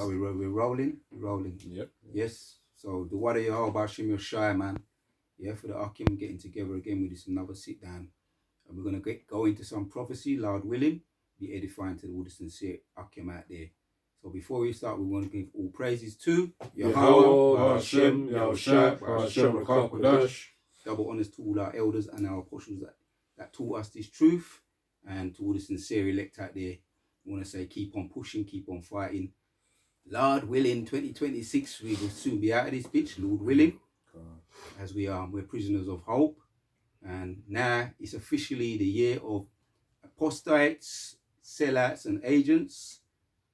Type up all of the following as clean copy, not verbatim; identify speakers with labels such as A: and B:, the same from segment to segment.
A: Are we we're rolling? We're rolling.
B: Yep.
A: Yes. So the what are you all about Shimmy Shy, man? Yeah, for the Akim getting together again with this another sit down. And we're gonna go into some prophecy, Lord willing, be edifying to all the sincere Akim out there. So before we start, we want to give all praises to
B: Yahweh, Hashem, Yahushua, Hashem, Rakah, Kodash.
A: Double honors to all our elders and our apostles that taught us this truth, and to all the sincere elect out there. We want to say keep on pushing, keep on fighting. Lord willing, 2026 we will soon be out of this bitch, Lord willing, as we're prisoners of hope. And now it's officially the year of apostates, sellouts and agents.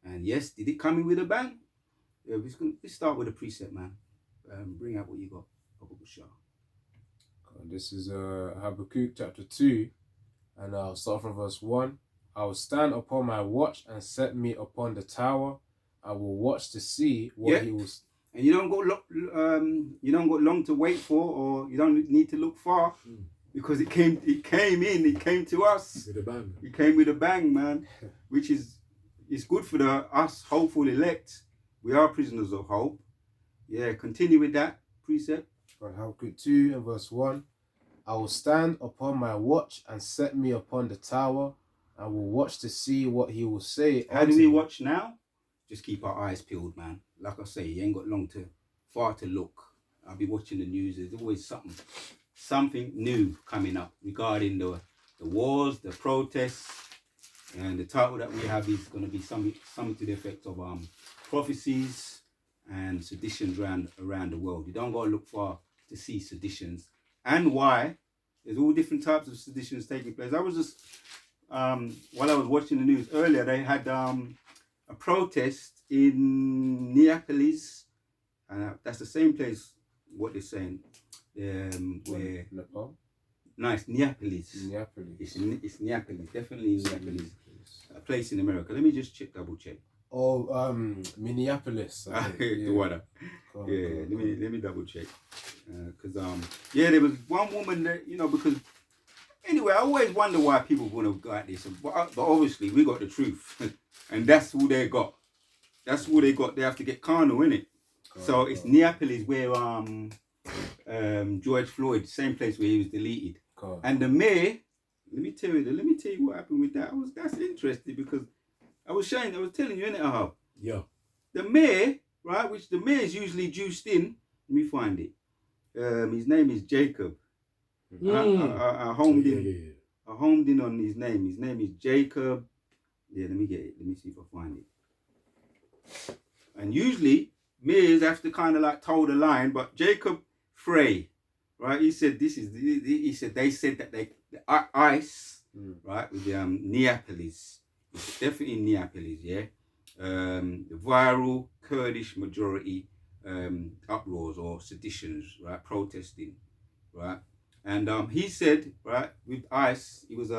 A: And yes, did it come in with a bang? Yeah, let's start with a precept, man. Bring out what you got.
B: This is Habakkuk chapter 2, and I'll start from verse 1. I will stand upon my watch and set me upon the tower. I will watch to see what he was.
A: And you don't got long to wait for, or you don't need to look far, because it came to us
C: with a bang.
A: It came with a bang, man, which is good for us hopeful elect. We are prisoners of hope. Yeah, continue with that precept.
B: Right, Habakkuk 2 and verse 1. I will stand upon my watch and set me upon the tower. I will watch to see what he will say.
A: How do we watch now? Just keep our eyes peeled, man. Like I say, you ain't got far to look. I'll be watching the news. There's always something new coming up regarding the wars, the protests, and the title that we have is going to be something to the effect of prophecies and seditions around the world. You don't got to look far to see seditions and why. There's all different types of seditions taking place. I was just while I was watching the news earlier, they had a protest in Neapolis, and that's the same place. What they're saying, where
B: Nepal?
A: Nice, Neapolis. It's Neapolis, definitely Neapolis. A place in America. Let me just double check.
B: Oh, Minneapolis.
A: Let me double check. Because there was one woman that, because anyway, I always wonder why people want to go at this, but obviously we got the truth, and that's who they got. That's who they got. They have to get carnal, innit? So it's Neapolis where George Floyd, same place where he was deleted, and the mayor. Let me tell you what happened with that. That's interesting because I was telling you, innit, Ahab?
C: Yeah.
A: The mayor, right, which the mayor is usually juiced in. Let me find it. His name is Jacob. I homed in. I homed in on his name. His name is Jacob. Yeah, let me get it. Let me see if I find it. And usually mayors have to kind of like toe the line, but Jacob Frey, right? He said they said that the ICE, right, with Neapolis, it's definitely Neapolis, yeah. The viral Kurdish majority uproars or seditions, right, protesting, right. And he said, right, with ICE, he was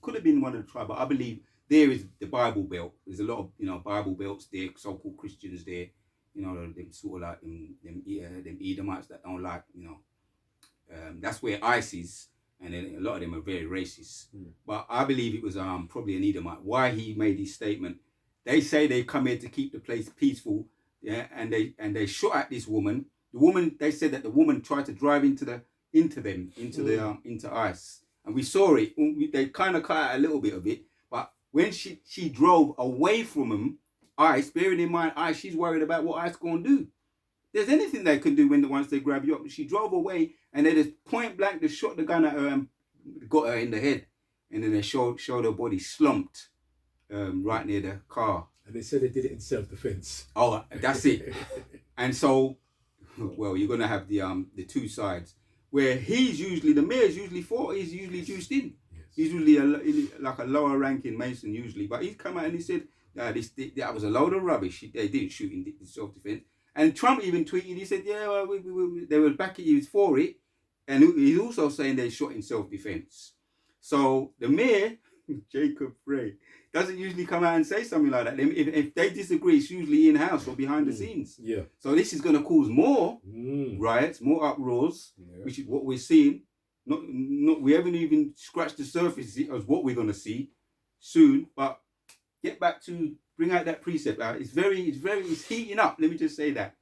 A: could have been one of the tribes, but I believe there is the Bible Belt. There's a lot of Bible belts there, so-called Christians there, them sort of like them Edomites that don't like, that's where ICE is, and then a lot of them are very racist. But I believe it was probably an Edomite. Why he made his statement? They say they come here to keep the place peaceful, yeah, and they shot at this woman. The woman, they said that the woman tried to drive into ICE, and we saw it. They kind of cut out a little bit of it, but when she drove away from him, ICE, bearing in mind ICE, she's worried about what ICE gonna do. There's anything they can do once they grab you up. She drove away, and they just point blank, they shot the gun at her and got her in the head, and then they showed her body slumped right near the car.
C: And they said they did it in self-defense.
A: Oh, that's it. And so, well, you're gonna have the two sides where the mayor's usually he's usually juiced in. Yes. He's usually like a lower ranking Mason usually, but he's come out and he said that was a load of rubbish. They didn't shoot in self-defense. And Trump even tweeted, he said, yeah, well, they were back at you for it. And he's also saying they shot in self-defense. So the mayor, Jacob Frey, doesn't usually come out and say something like that. If they disagree, it's usually in-house or behind the scenes.
C: Yeah.
A: So this is going to cause more riots, more uproars, which is what we're seeing. We haven't even scratched the surface of what we're going to see soon. But get back to bring out that precept. It's heating up. Let me just say that.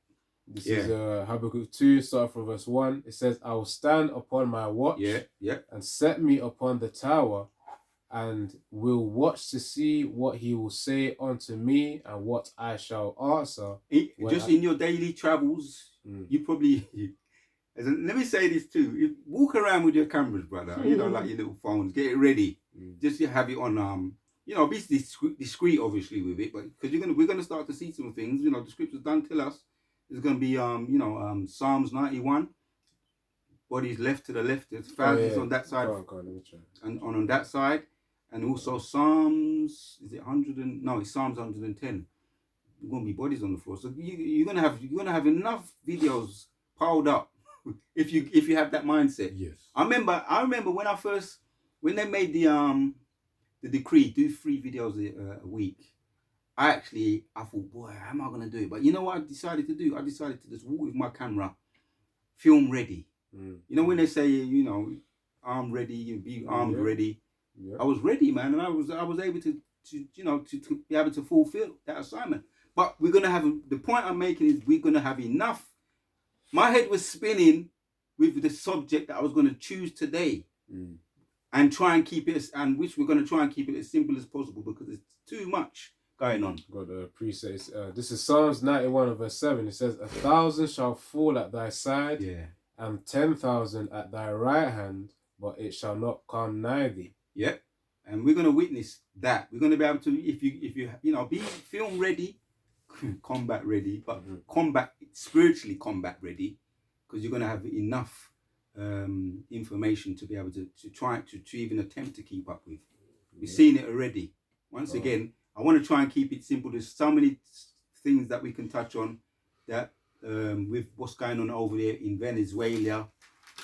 B: This is Habakkuk 2, start from verse 1. It says, I will stand upon my watch and set me upon the tower, and will watch to see what he will say unto me and what I shall answer.
A: In your daily travels, you probably... Let me say this too. Walk around with your cameras, brother. You know, like your little phones. Get it ready. Just have it on... be discreet, obviously, with it, but because we're gonna start to see some things. You know, the scriptures don't tell us. There's gonna be Psalms 91. Bodies left to the left. There's thousands on that side, and on that side, and also Psalms. Is it 100? No, it's Psalms 110. There's gonna be bodies on the floor. So you're gonna have enough videos piled up if you have that mindset.
C: Yes.
A: I remember when they made the decree, do 3 videos a week. I thought, boy, how am I going to do it? But you know what I decided to do? I decided to just walk with my camera, film ready. You know, when they say, arm ready, you be armed ready. Yeah. I was ready, man. And I was able to be able to fulfill that assignment. But we're going to have, the point I'm making is we're going to have enough. My head was spinning with the subject that I was going to choose today. And try and keep it, which we're going to try and keep it as simple as possible because it's too much going on.
B: Got the precepts. This is Psalms 91 and verse 7. It says, 1,000 shall fall at thy side, and 10,000 at thy right hand, but it shall not come nigh thee.
A: Yep. And we're going to witness that. We're going to be able to, if you be film ready, combat ready, but spiritually combat ready, because you're going to have enough information to be able to try to even attempt to keep up with. We've seen it already. Once again, I want to try and keep it simple. There's so many things that we can touch on that with what's going on over there in Venezuela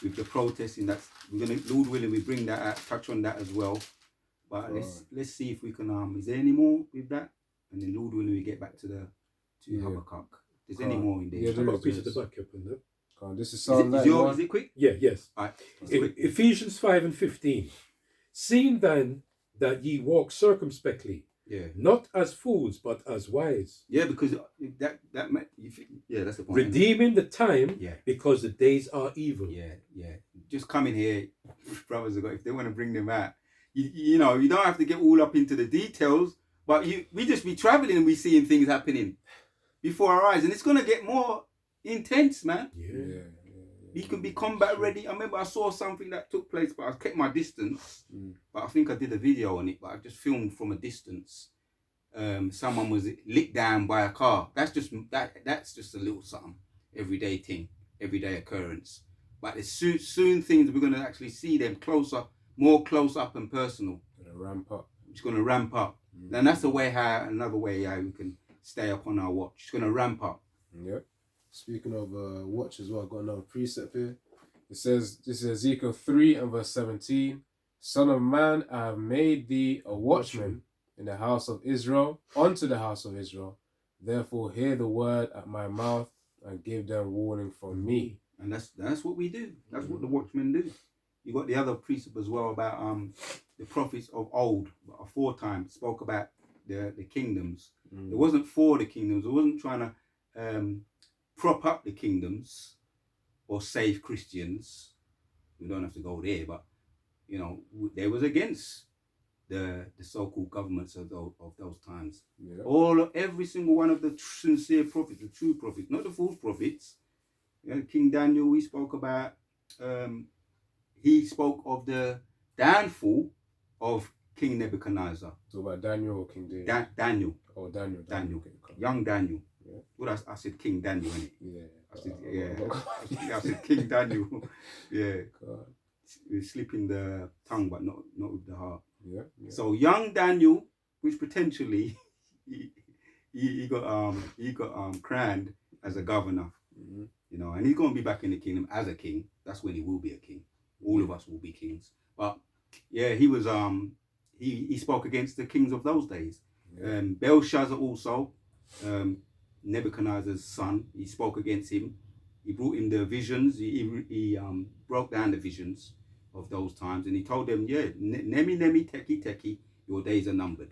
A: with the protesting. That's we're gonna, Lord willing, we bring that out, touch on that as well. But let's see if we can. Is there any more with that? And then Lord willing, we get back to Habakkuk. Is there any more in there?
C: Yeah, I've got a piece of the backup in there.
B: This is Psalm 91.
A: Is it quick?
C: Yeah, yes.
A: All right.
C: Ephesians 5 and 15. Seeing then that ye walk circumspectly, not as fools, but as wise.
A: Yeah, because that's the point.
C: Redeeming the time, because the days are evil.
A: Yeah. Just coming here, brothers, if they want to bring them out, you don't have to get all up into the details, but we just be traveling and we seeing things happening before our eyes, and it's gonna get more intense, man. You can be combat ready. I remember I saw something that took place, but I kept my distance. But I think I did a video on it, but I just filmed from a distance. Someone was licked down by a car. That's just a little something, everyday thing, everyday occurrence. But it's soon things we're gonna actually see them closer, more close up and personal.
B: Ramp up.
A: It's gonna ramp up, and that's another way how we can stay up on our watch. It's gonna ramp up.
B: Yep. Speaking of watch as well, I've got another precept here. It says, this is Ezekiel 3 and verse 17. Son of man, I have made thee a watchman in the house of Israel, unto the house of Israel. Therefore hear the word at my mouth and give them warning from me.
A: And that's what we do. That's what the watchmen do. You got the other precept as well about the prophets of old, aforetime, spoke about the kingdoms. It wasn't for the kingdoms. It wasn't trying to prop up the kingdoms or save Christians. We don't have to go there, but they was against the so-called governments of those times. Every single one of the sincere prophets, the true prophets, not the false prophets. King Daniel, we spoke about. He spoke of the downfall of King Nebuchadnezzar.
B: So about Daniel or King David?
A: Daniel.
B: Oh, Daniel.
A: Okay. Young Daniel. Yeah. Well, I said King Daniel, innit? I said King Daniel. God. We're slipping the tongue, but not with the heart.
B: Yeah.
A: So young Daniel, which potentially he got crowned as a governor. And he's gonna be back in the kingdom as a king. That's when he will be a king. All of us will be kings. But he was he spoke against the kings of those days. Belshazzar also, Nebuchadnezzar's son, he spoke against him. He brought him the visions. He broke down the visions of those times, and he told them, Nemi, Nemi, Teki, Teki, your days are numbered.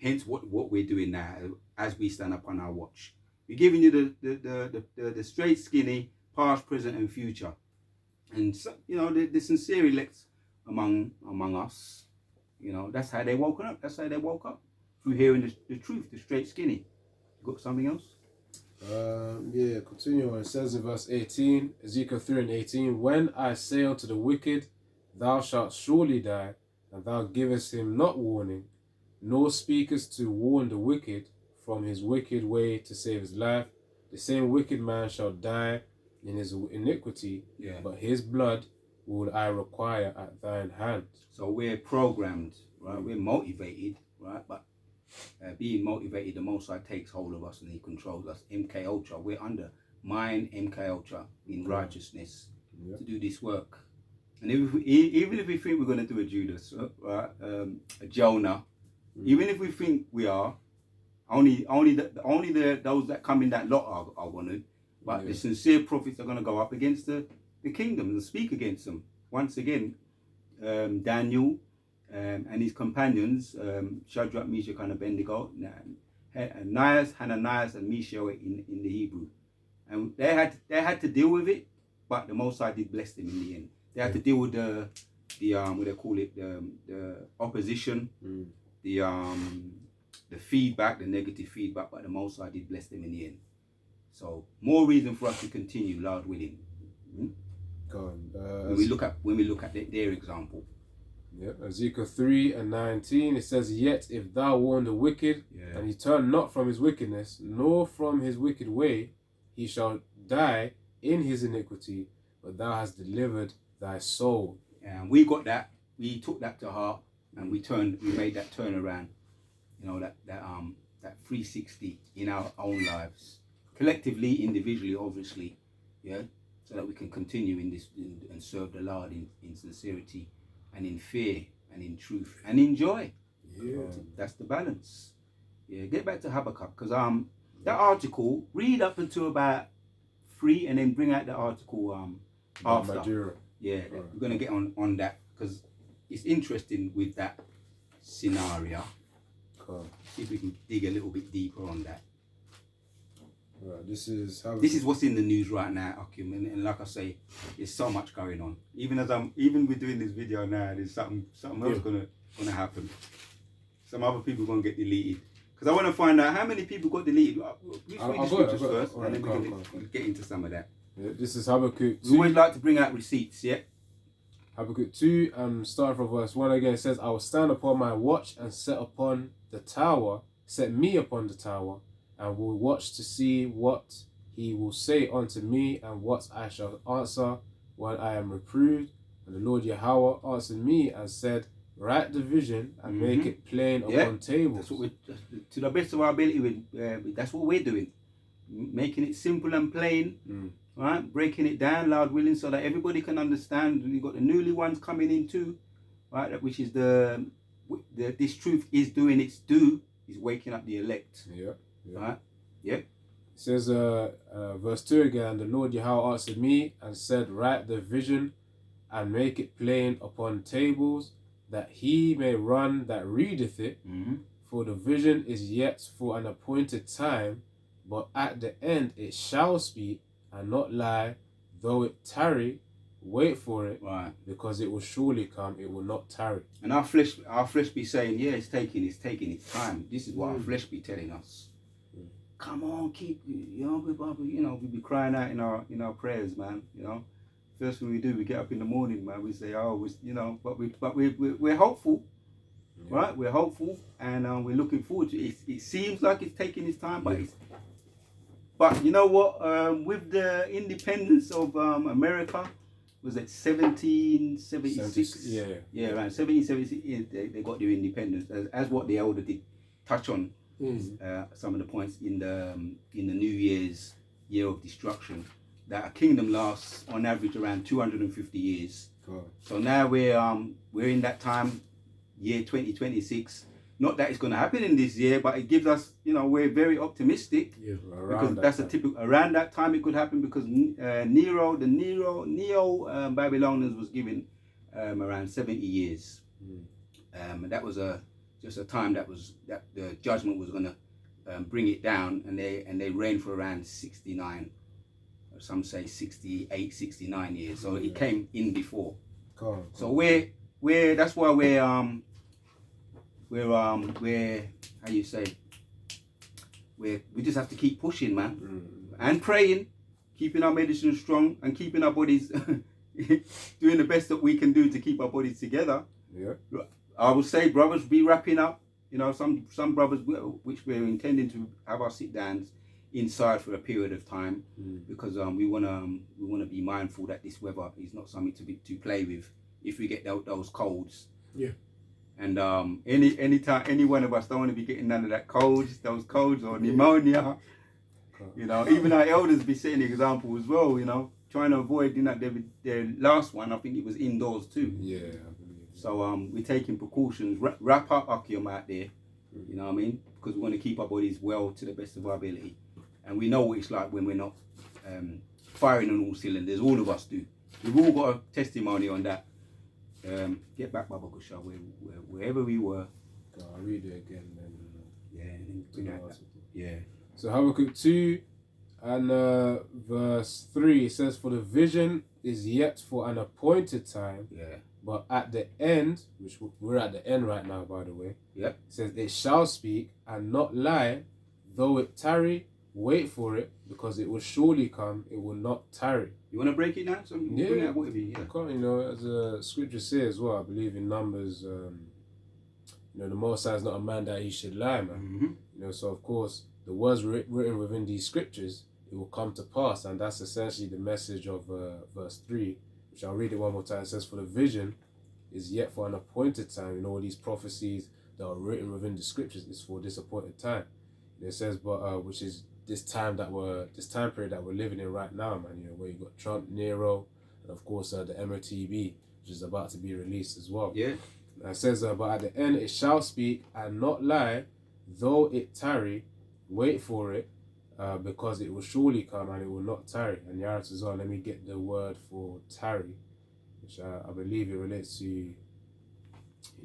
A: hence what we're doing now as we stand up on our watch. We're giving you the straight, skinny, past, present, and future. And so, you know, the sincere elects among us, you know, that's how they woke up. That's how they woke up, through hearing the truth, the straight, skinny. You got something else?
B: Yeah, continue on. It says in verse 18, Ezekiel 3:18, when I say unto the wicked, thou shalt surely die, and thou givest him not warning, nor speakest to warn the wicked from his wicked way to save his life, the same wicked man shall die in his iniquity, but his blood will I require at thine hand.
A: So we're programmed, right? We're motivated, right? But being motivated, the Most High takes hold of us and He controls us. MK Ultra, we're under mine, MK Ultra, in righteousness to do this work. And even if we think we're going to do a Judas, right, a Jonah, even if we think we are, only those that come in that lot are going to. But the sincere prophets are going to go up against the kingdom and speak against them. Once again, Daniel and his companions, Shadrach, Meshach, and Abednego, Hananiah, and Mishael in the Hebrew, and they had to deal with it, but the Most High did bless them in the end. They had to deal with the what they call it, the opposition, the feedback, the negative feedback, but the Most High did bless them in the end. So more reason for us to continue, Lord willing.
B: Go on.
A: When we look at their example.
B: Yep. Ezekiel 3:19, it says, yet if thou warn the wicked, and he turn not from his wickedness, nor from his wicked way, he shall die in his iniquity, but thou hast delivered thy soul.
A: And we got that. We took that to heart, and we made that turnaround. You know, that 360 in our own lives, collectively, individually, obviously, so that we can continue in this and serve the Lord in sincerity, and in fear, and in truth, and in joy. That's the balance. Get back to Habakkuk, because that article, read up until about 3 and then bring out the article after. We're going to get on that, because it's interesting with that scenario. See if we can dig a little bit deeper on that.
B: This is
A: what's in the news right now, Akim, and like I say, there's so much going on. Even we're doing this video now, there's something else gonna happen. Some other people gonna get deleted, because I want to find out how many people got deleted. Let's read the scriptures first, and then we can get into some of that.
B: This is Habakkuk 2.
A: We always like to bring out receipts,
B: Habakkuk 2, starting from verse 1 again, it says, I will stand upon my watch and set me upon the tower, and will watch to see what he will say unto me, and what I shall answer when I am reproved. And the Lord Yahweh answered me and said, write the vision and make it plain upon tables.
A: That's what to the best of our ability, that's what we're doing. Making it simple and plain, right? Breaking it down, Lord willing, so that everybody can understand. We've got the newly ones coming in too, right? Which is this truth is doing its due, is waking up the elect. Right? It
B: says, verse 2 again, the Lord Yahweh answered me and said, write the vision and make it plain upon tables, that he may run that readeth it. For the vision is yet for an appointed time, but at the end it shall speak and not lie. Though it tarry, wait for it, because it will surely come, it will not tarry.
A: And our flesh be saying, it's taking its time. This is what our flesh be telling us. Come on, keep, we be crying out in our prayers, man. First thing we do, we get up in the morning, man. We say, but we're hopeful, right? We're hopeful, and we're looking forward to it. It seems like it's taking its time, but you know what? With the independence of America, was it 1776? Around 1776, they got their independence. As what the elder did touch on. Some of the points in the New Year's year of destruction, that a kingdom lasts on average around 250 years. So now we're in that time, year 2026. Not that it's going to happen in this year, but it gives us, we're very optimistic, because that's a typical around that time it could happen, because Neo Babylonians was given around 70 years. And that was just a time that the judgment was going to bring it down, and they reigned for around 69, some say 68, 69 years. So it came in before. So we're that's why we're how you say, we just have to keep pushing, man, and praying, keeping our medicine strong, and keeping our bodies doing the best that we can do to keep our bodies together.
B: Yeah.
A: I would say, brothers, be wrapping up. You know, some brothers, which we're intending to have our sit downs inside for a period of time, because we wanna be mindful that this weather is not something to play with. If we get those colds, and any one of us don't want to be getting none of those colds or pneumonia. You know, even our elders be setting the example as well. You know, trying to avoid, you know, their last one, I think it was indoors too.
B: Yeah, I believe.
A: So we're taking precautions. Wrap up Akim out there. You know what I mean? Because we want to keep our bodies well to the best of our ability, and we know what it's like when we're not firing on all cylinders. All of us do. We've all got a testimony on that. Get back, Baba Kusha, wherever we were.
B: I'll read it again then.
A: Yeah.
B: So Habakkuk 2 and verse 3, it says, "For the vision is yet for an appointed time, but at the end," which we're at the end right now, by the way.
A: Yep.
B: It says, "It shall speak and not lie, though it tarry, wait for it, because it will surely come, it will not tarry."
A: You want to break it down? So bring out what it be. Yeah.
B: You know, as the scripture says as well, I believe in Numbers, you know, the Most High is not a man that he should lie, man. You know, so of course, the words written within these scriptures, it will come to pass, and that's essentially the message of verse 3, which I'll read it one more time. It says, "For the vision is yet for an appointed time." You know, all these prophecies that are written within the scriptures is for this appointed time. And it says, but which is this time period that we're living in right now, man. You know, where you got Trump, Nero, and of course the MOTB, which is about to be released as well.
A: Yeah.
B: And it says, "But at the end it shall speak and not lie, though it tarry, wait for it, because it will surely come and it will not tarry." And Yarat as well, let me get the word for tarry, which I believe it relates to, you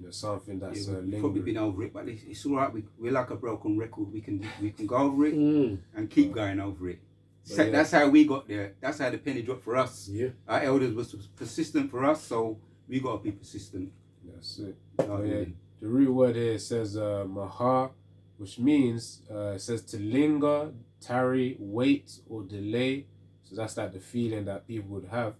B: know, something that's
A: we've probably been over it, but it's all right. We're like a broken record. We can go over it and keep going over it. So that's how we got there. That's how the penny dropped for us.
C: Yeah.
A: Our elders was persistent for us, so we got to be persistent.
B: That's it. The root word here says mahar, which means it says to linger, tarry, wait, or delay. So that's like the feeling that people would have,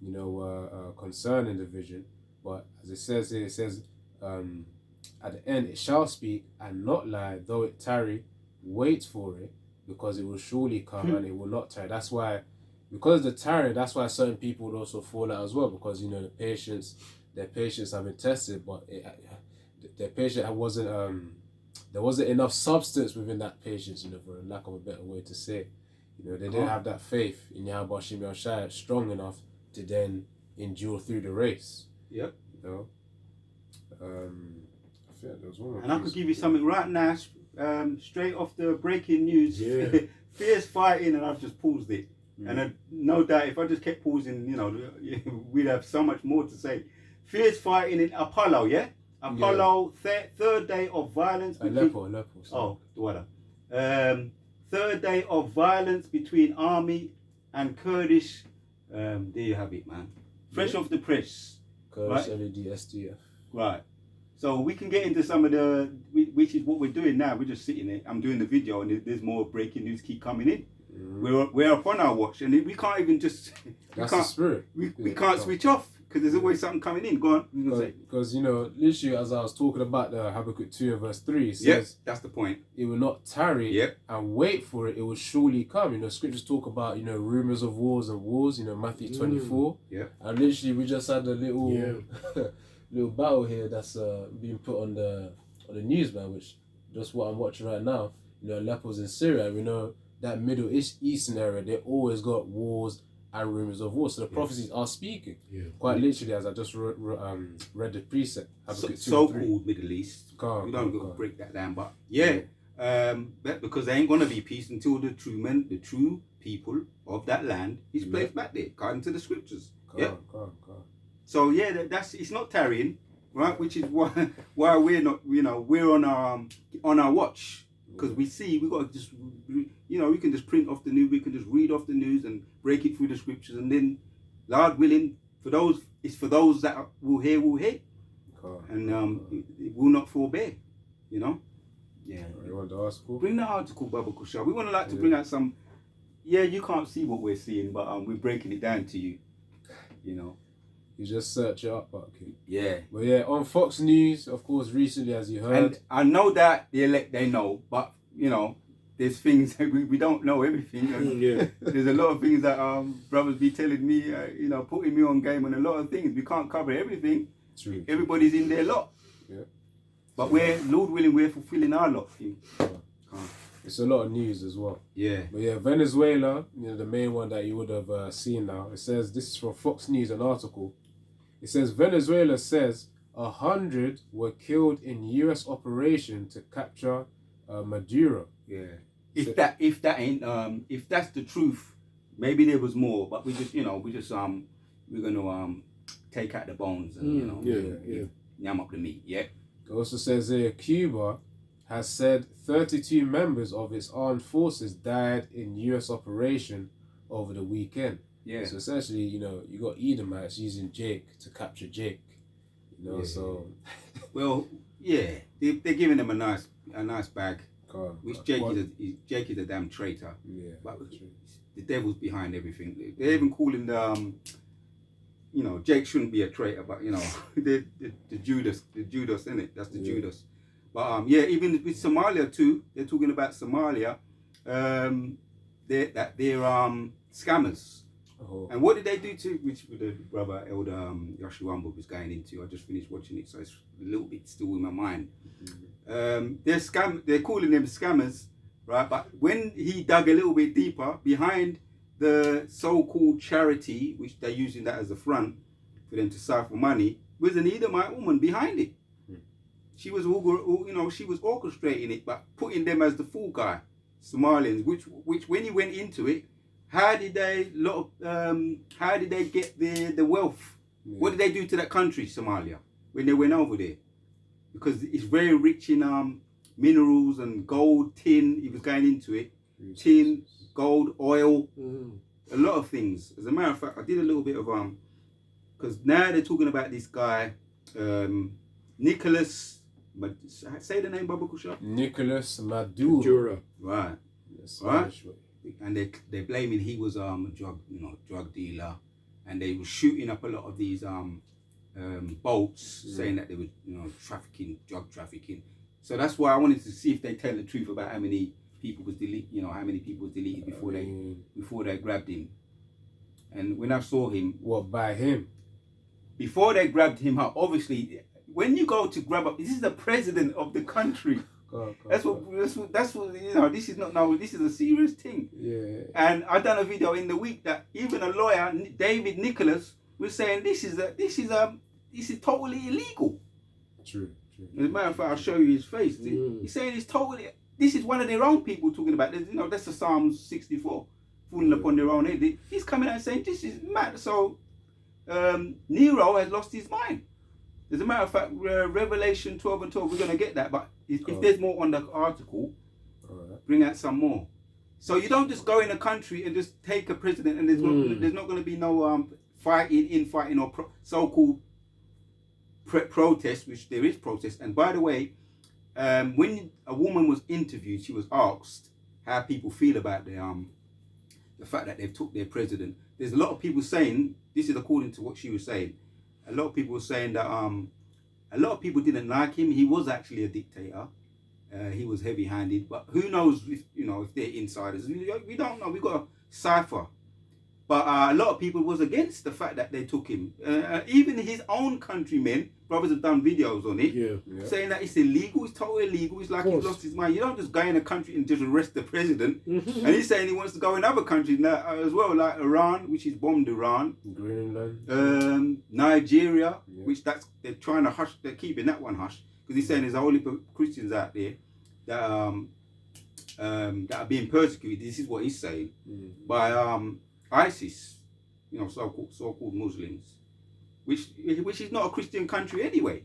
B: you know, concerning the vision. But as it says here, it says at the end it shall speak and not lie, though it tarry, wait for it, because it will surely come and it will not tarry. That's why, because the tarry, that's why certain people would also fall out as well, because, you know, their patience have been tested, but their patience wasn't there wasn't enough substance within that patience, you know, for lack of a better way to say it. You know, they didn't have that faith in Yahweh Shem Yahshai strong enough to then endure through the race.
A: Yep.
B: You know, I think there was one more.
A: And I could give you something right now, straight off the breaking news.
C: Yeah.
A: Fierce fighting, and I've just paused it. And no doubt, if I just kept pausing, you know, we'd have so much more to say. Fierce fighting in Apollo, yeah? Apollo, third day of violence.
B: Aleppo.
A: Oh, Douala. Third day of violence between army and Kurdish. There you have it, man. Fresh off the press.
B: Kurdish LED SDF.
A: Right. So we can get into some of the, which is what we're doing now. We're just sitting there. I'm doing the video, and there's more breaking news keep coming in. We're upon our watch, and we can't even just.
B: That's the spirit.
A: We can't switch off, because there's always something coming in. Go on.
B: Because, you know, literally, as I was talking about the Habakkuk 2 and verse 3, it says,
A: that's the point.
B: It will not tarry and wait for it, it will surely come. You know, scriptures talk about, you know, rumors of wars and wars, you know, Matthew 24.
A: Yeah.
B: And literally, we just had a little little battle here that's being put on the news, man, which just what I'm watching right now. You know, Aleppo's in Syria. We know that Middle Eastern area, they always got wars and rumors of war. So the prophecies are speaking. Quite literally, as I just read the precept.
A: So-called Middle East. We don't go break that down, but but because there ain't gonna be peace until the true people of that land is placed back there, according to the scriptures. So that's it's not tarrying, right? Which is why we're not, we're on our watch, because we see we got to just, we can just print off the news, we can just read off the news and break it through the scriptures, and then, Lord willing, for those that will hear, and it will not forbear, Yeah.
B: You want the article?
A: Bring the article, Baba Kusha. We want to bring out some. Yeah, you can't see what we're seeing, but we're breaking it down to you. You
B: just search it up, okay.
A: Yeah.
B: But yeah, on Fox News, of course, recently, as you heard.
A: And I know that the elect, they know, but, there's things that we don't know everything.
C: Yeah.
A: There's a lot of things that brothers be telling me, putting me on game on a lot of things. We can't cover everything.
B: True.
A: Everybody's in their lot.
B: Yeah.
A: But Lord willing, we're fulfilling our lot.
B: It's a lot of news as well.
A: Yeah.
B: But yeah, Venezuela, the main one that you would have seen now. It says, this is from Fox News, an article. It says, Venezuela says 100 were killed in U.S. operation to capture Maduro.
A: Yeah. If that's the truth, maybe there was more. But we're gonna take out the bones and yam up the meat. Yeah.
B: It also says here, Cuba has said 32 members of its armed forces died in U.S. operation over the weekend.
A: Yeah.
B: So essentially, you got Edomites using Jake to capture Jake. So.
A: Well, yeah, they're giving them a nice bag. Which Jake is a damn traitor.
B: Yeah.
A: But the devil's behind everything. They're even calling the Jake shouldn't be a traitor, but the Judas, isn't it? That's the Judas. But even with Somalia too, they're talking about Somalia. They're scammers.
B: Oh.
A: And what did they do to which the brother Elder Yoshiwambo was going into? I just finished watching it, so it's a little bit still in my mind. They're calling them scammers, right? But when he dug a little bit deeper behind the so-called charity, which they're using that as a front for them to siphon money, was an Edomite woman behind it. She was she was orchestrating it, but putting them as the fool guy, Somalians. Which when he went into it, how did they get the wealth? Yeah. What did they do to that country, Somalia, when they went over there? Because it's very rich in minerals and gold, tin. He was going into it, tin, gold, oil, a lot of things. As a matter of fact, I did a little bit of because now they're talking about this guy, Nicholas. Say the name, Baba Kusha.
B: Nicholas Maduro.
A: Right.
B: Yes,
A: right. And they're blaming he was a drug dealer, and they were shooting up a lot of these boats, saying that they were drug trafficking. So that's why I wanted to see if they tell the truth about how many people was deleted before they grabbed him. And when I saw him,
B: what by him? Before
A: they grabbed him up, obviously, when you go to grab up, this is the president of the country. That's what this is not now. This is a serious thing.
B: Yeah.
A: And I done a video in the week that even a lawyer, David Nicholas, was saying this is totally illegal.
B: True.
A: As a matter of fact, I'll show you his face. He's saying it's totally. This is one of their own people talking about. That's the Psalms 64, falling upon their own head. He's coming out and saying this is mad. So Nero has lost his mind. As a matter of fact, Revelation 12 and 12, we're going to get that. But if there's more on the article, bring out some more. So you don't just go in a country and just take a president and there's not going to be no fighting or so-called protest, which there is protest. And by the way, when a woman was interviewed, she was asked how people feel about the fact that they've took their president. There's a lot of people saying, this is according to what she was saying, a lot of people were saying that a lot of people didn't like him. He was actually a dictator. He was heavy-handed, but who knows if they're insiders? We don't know. We got a cipher. But a lot of people was against the fact that they took him. Even his own countrymen, brothers have done videos on it, saying that it's illegal. It's totally illegal. It's like he's lost his mind. You don't just go in a country and just arrest the president. And he's saying he wants to go in other countries now as well, like Iran, which he's bombed Iran.
B: Greenland.
A: Nigeria, which they're trying to hush. They're keeping that one hush because he's saying there's a whole heap of Christians out there that are being persecuted. This is what he's saying by ISIS, so-called Muslims, which is not a Christian country anyway.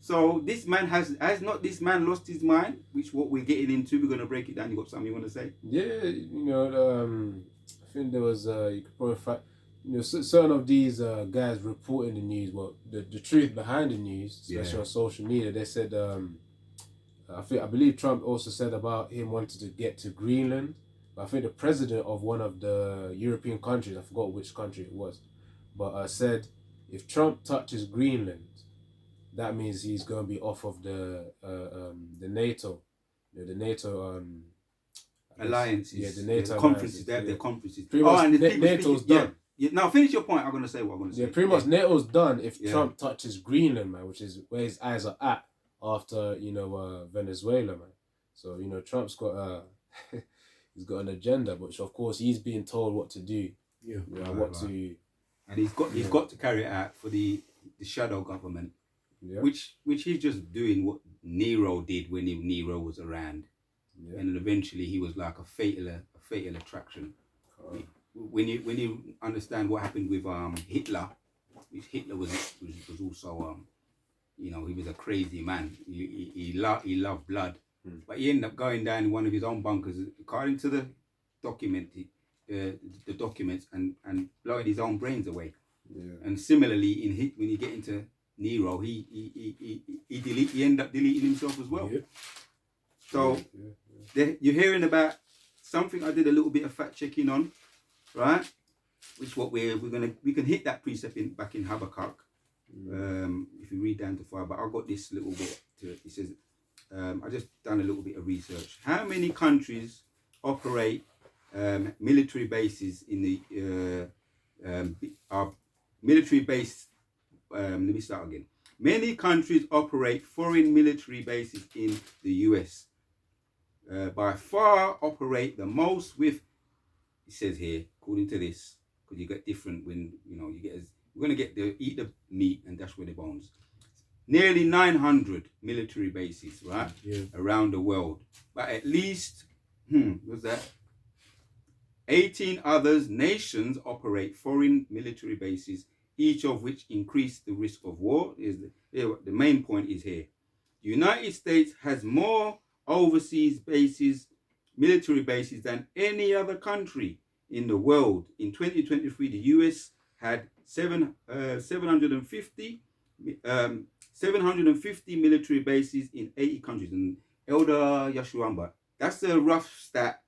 A: So this man has not this man lost his mind, which what we're getting into. We're gonna break it down. You got something you want to say?
B: Yeah, I think there was you could probably find, certain of these guys reporting the news. Well, the truth behind the news, especially on social media. They said I believe Trump also said about him wanting to get to Greenland. But I think the president of one of the European countries, I forgot which country it was, but said if Trump touches Greenland, that means he's going to be off of the NATO, the NATO
A: alliances.
B: Yeah, the NATO
A: conferences. They have their conferences. Pretty much,
B: and NATO's done.
A: Yeah. Now finish your point. I'm going to say what I'm going to say.
B: Yeah, pretty much NATO's done if Trump touches Greenland, man, which is where his eyes are at after Venezuela, man. So Trump's got he's got an agenda, but of course he's being told what to do.
C: Yeah,
B: to.
A: And he's got to carry it out for the shadow government.
B: Yeah.
A: Which he's just doing what Nero did when Nero was around, and then eventually he was like a fatal attraction. When you understand what happened with Hitler, which Hitler was also he was a crazy man. He loved blood, but he ended up going down in one of his own bunkers, according to the documents and blowing his own brains away.
B: Yeah.
A: And similarly, when you get into Nero, he ended up deleting himself as well.
C: Yep.
A: So you're hearing about something I did a little bit of fact checking on, right? Which what we can hit that precept back in Habakkuk. If you read down to 5, but I got this little bit to it. It says, I just done a little bit of research. How many countries operate military bases in the military base? Let me start again. Many countries operate foreign military bases in the US. By far operate the most with, it says here, according to this, because you get different when, you get, we're going to get eat the meat and dash with the bones. Nearly 900 military bases, right?
C: Yeah.
A: Around the world. But at least, what's that? 18 others nations operate foreign military bases, each of which increase the risk of war. The main point is here. The United States has more overseas bases, military bases, than any other country in the world. In 2023, the US had 750 military bases in 80 countries. And Elder Yashuamba, that's a rough stat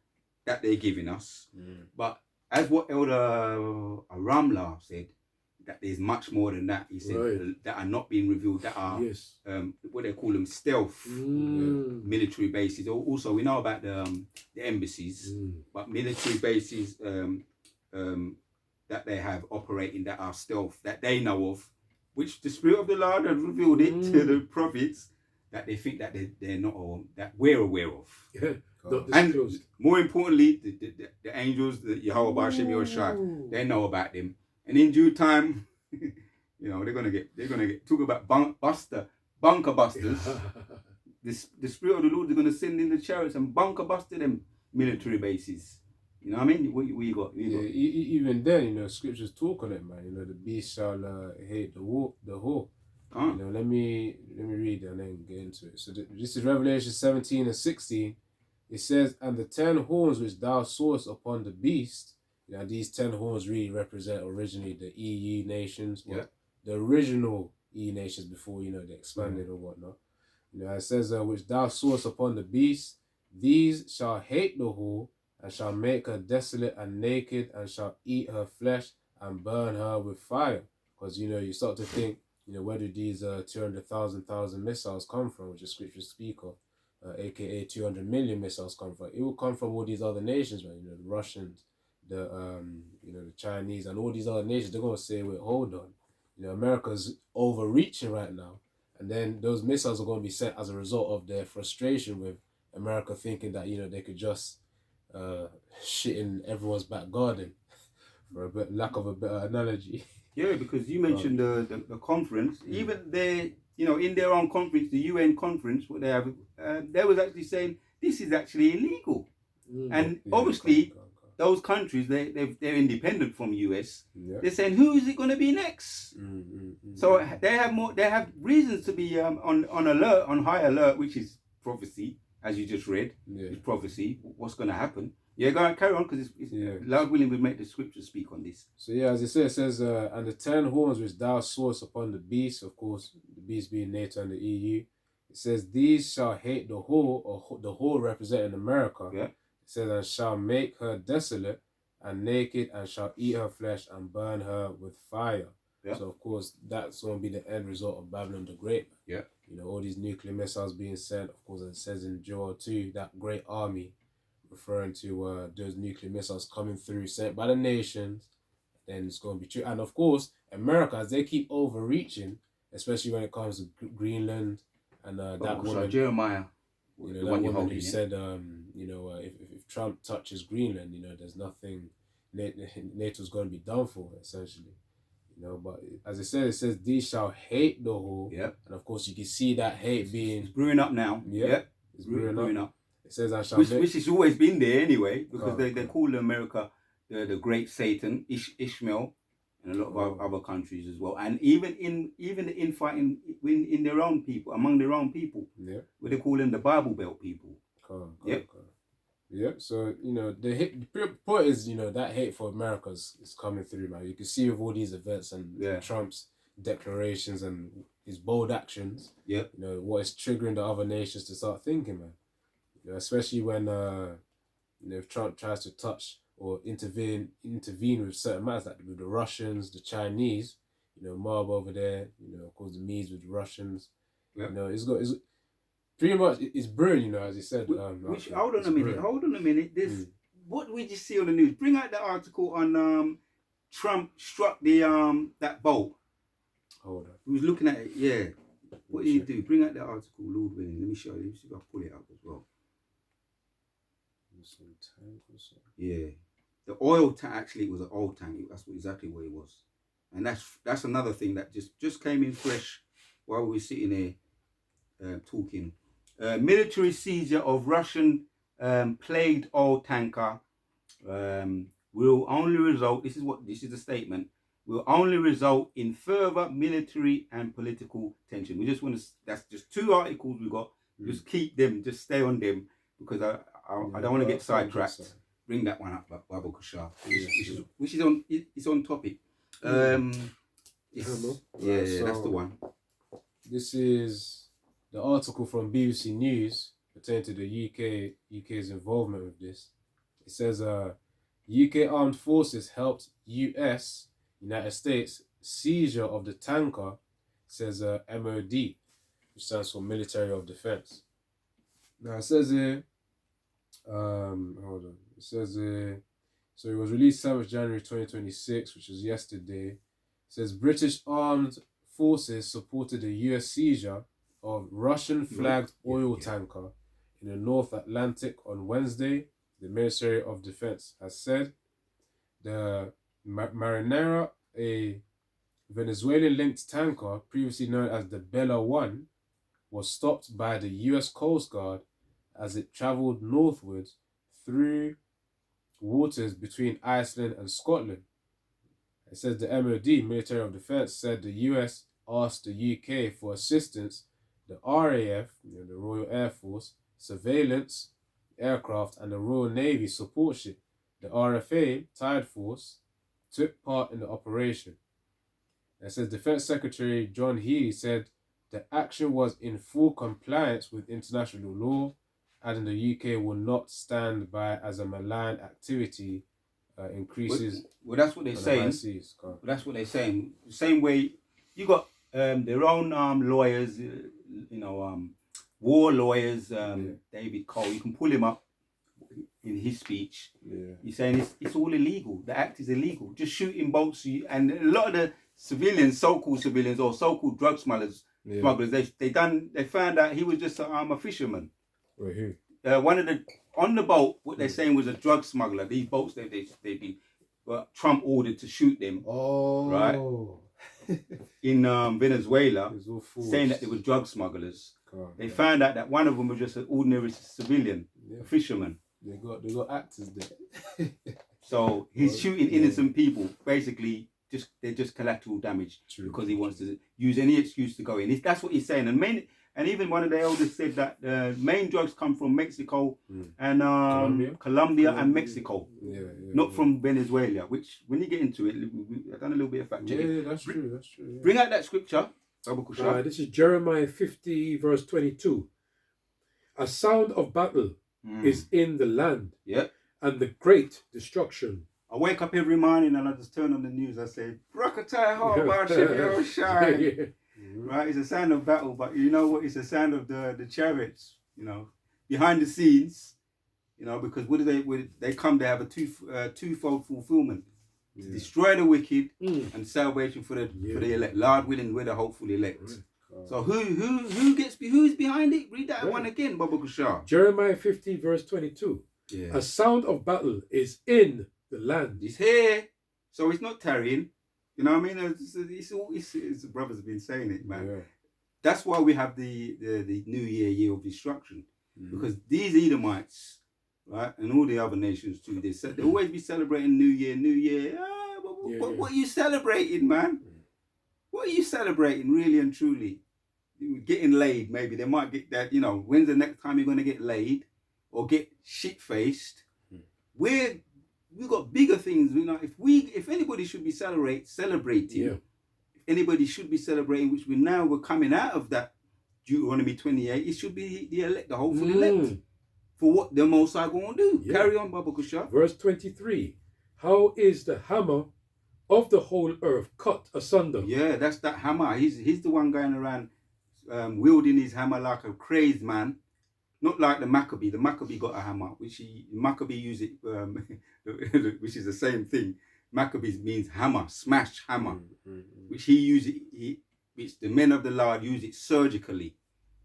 A: that they're giving us. But as what Elder Aramla said, that there's much more than that. He said that are not being revealed, that are what they call them, stealth military bases. Also, we know about the embassies, but military bases that they have operating that are stealth, that they know of, which the Spirit of the Lord has revealed it to the prophets, that they think that they're not, that we're aware of.
C: Yeah.
A: And more importantly, the angels, the Yahweh Bashem Yoshai, they know about them. And in due time, they're gonna get talk about bunker busters. The Spirit of the Lord is gonna send in the chariots and bunker buster them military bases. You know what I mean? What you got?
B: Even then, scriptures talk on it, man. The beast shall hate the whore. Let me read it and then get into it. So this is Revelation 17 and 16. It says, "And the 10 horns which thou sawest upon the beast." These 10 horns really represent originally the EU nations, the original EU nations before, they expanded or whatnot. It says, "Which thou sawest upon the beast, these shall hate the whore, and shall make her desolate and naked, and shall eat her flesh, and burn her with fire." Because, you start to think, where did these 200,000 missiles come from, which the scriptures speak of, aka 200 million missiles come from? It will come from all these other nations, man, the Russians, the Chinese, and all these other nations. They're gonna say, "Wait, hold on, America's overreaching right now," and then those missiles are gonna be sent as a result of their frustration with America thinking that they could just shit in everyone's back garden, for lack of a better analogy.
A: Yeah, because you mentioned the conference, even they, in their own conference, the UN conference, what they have, they was actually saying this is actually illegal, and obviously. those countries, they're independent from US.
B: Yeah.
A: They're saying, who is it going to be next? So they have reasons to be on alert, on high alert, which is prophecy, as you just read.
B: Yeah.
A: It's prophecy. What's going to happen? Yeah, go on, carry on, because Lord willing, we make the scriptures speak on this.
B: So yeah, as it says, and the 10 horns which thou sawest upon the beast, of course, the beast being NATO and the EU, it says, these shall hate the whore, or the whore representing America.
A: Yeah.
B: It says, and shall make her desolate and naked, and shall eat her flesh and burn her with fire. Yeah. So of course, that's going to be the end result of Babylon the Great.
A: Yeah.
B: You know, all these nuclear missiles being sent, of course, as it says in Joel 2, that great army, referring to those nuclear missiles coming through, sent by the nations, then it's going to be true. And of course, America, as they keep overreaching, especially when it comes to Greenland and that woman,
A: Jeremiah,
B: you know, that woman who said, you know, if Trump touches Greenland, you know, there's nothing, NATO's going to be done for, essentially. You know, but as it says, these shall hate the whore.
A: Yep.
B: And of course, you can see that hate being...
A: It's brewing up now.
B: Yep. It's brewing up. It says, I shall
A: which has always been there anyway, because they call America the great Satan, Ishmael, and a lot of other countries as well, and even the infighting in their own people, among their own people, where they call them the Bible Belt people.
B: Yeah, so you know the point is, you know, that hate for America is coming through, man. You can see with all these events and Trump's declarations and his bold actions. Yeah, you know what is triggering the other nations to start thinking, man. You know, especially when you know, if Trump tries to touch or intervene with certain matters, like with the Russians, the Chinese, you know, mob over there, you know, of course the Medes with the Russians. You know, it's pretty much it's brewing, you know, as you said.
A: Hold on a minute. This what we just see on the news. Bring out the article on Trump struck the that boat.
B: Hold on.
A: He was looking at it. Yeah. What did he do? Bring out the article, Lord willing. Let me show you. Let me see if I pull it up as well. Yeah. The oil tank, actually, it was an oil tank. That's exactly what it was. And that's another thing that just came in fresh while we were sitting there talking. Military seizure of Russian plagued oil tanker will only result, this is the statement, will only result in further military and political tension. We just want to, that's just 2 articles we got. Just keep them, just stay on them, because I don't want to get sidetracked. Bring that one up, Babu Kushar, which is on, it's on topic. That's the one.
B: This is the article from BBC News pertaining to the UK's involvement with this. It says, UK armed forces helped United States seizure of the tanker, says MOD, which stands for Military of Defense. Now it says here, hold on. It says here, so it was released 7th January 2026, which was yesterday. It says British armed forces supported a US seizure of Russian-flagged oil tanker in the North Atlantic on Wednesday, the Ministry of Defense has said. The Marinera, a Venezuelan-linked tanker previously known as the Bella 1, was stopped by the US Coast Guard as it travelled northwards through waters between Iceland and Scotland. It says the MOD, Military of Defense, said the US asked the UK for assistance. The RAF, you know, the Royal Air Force, surveillance aircraft, and the Royal Navy support ship, the RFA Tide Force, took part in the operation. It says Defense Secretary John Healey said the action was in full compliance with international law, adding the UK will not stand by as a malign activity increases.
A: Well, that's what they're saying. That's what they're saying. The same way you got their own lawyers, war lawyers, David Cole. You can pull him up in his speech. Yeah. He's saying it's all illegal. The act is illegal. Just shooting boats, and a lot of the civilians, so-called civilians or so-called drug smugglers, they found out he was just a fisherman.
B: Wait, who?
A: One of the on the boat, what they're saying was a drug smuggler. These boats they've been, Trump ordered to shoot them.
B: Oh,
A: right. In Venezuela, saying that they were drug smugglers. They found out that one of them was just an ordinary civilian, a fisherman.
B: They got actors there.
A: So he's shooting innocent people. Basically, they're just collateral damage because he wants to use any excuse to go in. That's what he's saying. And even one of the elders said that the main drugs come from Mexico and Colombia and Mexico, not from Venezuela. Which, when you get into it, I've done a little bit of fact checking.
B: Yeah, that's true. That's true. Yeah.
A: Bring out that scripture.
C: This is Jeremiah 50, verse 22. A sound of battle is in the land, and the great destruction.
A: I wake up every morning and I just turn on the news. I say, Brakatai Ho, shine. Right, it's a sound of battle, but you know what? It's a sound of the chariots, behind the scenes, because what do they come to have a twofold fulfillment. To destroy the wicked and salvation for the elect. Lord willing, we're the hopeful elect. So who's behind it? Read that one again, Baba Kushar.
C: Jeremiah 50, verse 22. Yeah. A sound of battle is in the land.
A: It's here. So it's not tarrying. You know what I mean? It's the brothers have been saying it, man. Yeah. That's why we have the New Year of destruction. Because these Edomites, right, and all the other nations too, they always be celebrating New Year. What are you celebrating, man? What are you celebrating, really and truly? Getting laid, maybe. They might get that, when's the next time you're going to get laid or get shit-faced? We've got bigger things. If anybody should be celebrating, if anybody should be celebrating, which we're coming out of that Deuteronomy 28, it should be the elect, the hopeful elect, for what the Most High going to do. Yeah. Carry on, Baba Kusha.
C: Verse 23. How is the hammer of the whole earth cut asunder?
A: Yeah, that's that hammer. He's the one going around wielding his hammer like a crazed man. Not like the Maccabee. The Maccabee got a hammer, Maccabee used it, which is the same thing. Maccabee means hammer, smash hammer, which he used it, which the men of the Lord use it surgically.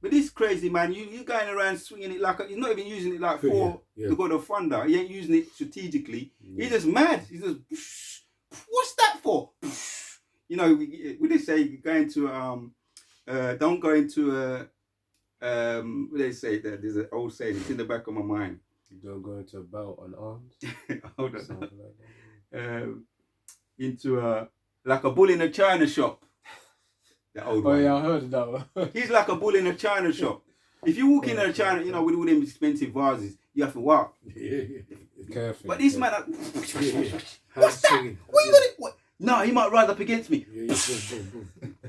A: But this crazy man, you going around swinging it like he's not even using it like for the God of thunder. He ain't using it strategically. He's just mad. He's just, what's that for? We just say going to don't go into what they say, that there's an old saying, it's in the back of my mind.
B: You don't go into a battle unarmed.
A: Hold on. Into like a bull in a china shop. That old one.
B: Yeah, I heard that one.
A: He's like a bull in a china shop. If you walk in a china, with all them expensive vases, you have to walk.
B: Careful.
A: But this man, what's that? What you got it? What? No, he might rise up against me.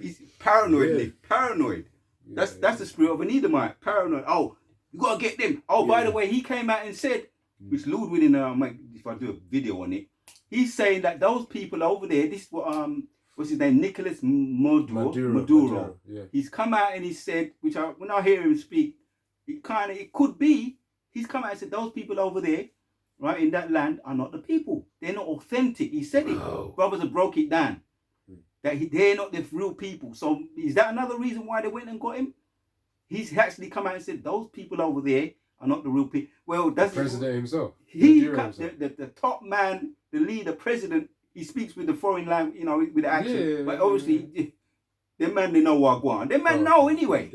A: He's paranoid, Nick. Paranoid. That's the spirit of an Edomite. Paranoid. Oh, you gotta get them. Oh, by the way, he came out and said, which Lord willing, if I do a video on it, he's saying that those people over there, this what's his name, Nicholas Maduro. Yeah. He's come out and he said, when I hear him speak, it could be, he's come out and said those people over there, right, in that land are not the people. They're not authentic. He said it. Brothers have broke it down. That they're not the real people. So is that another reason why they went and got him? He's actually come out and said those people over there are not the real people. Well, that's
B: the president himself.
A: The top man, the leader, president. He speaks with the foreign language, with the accent. But obviously, them man they know what I want. Them man know anyway.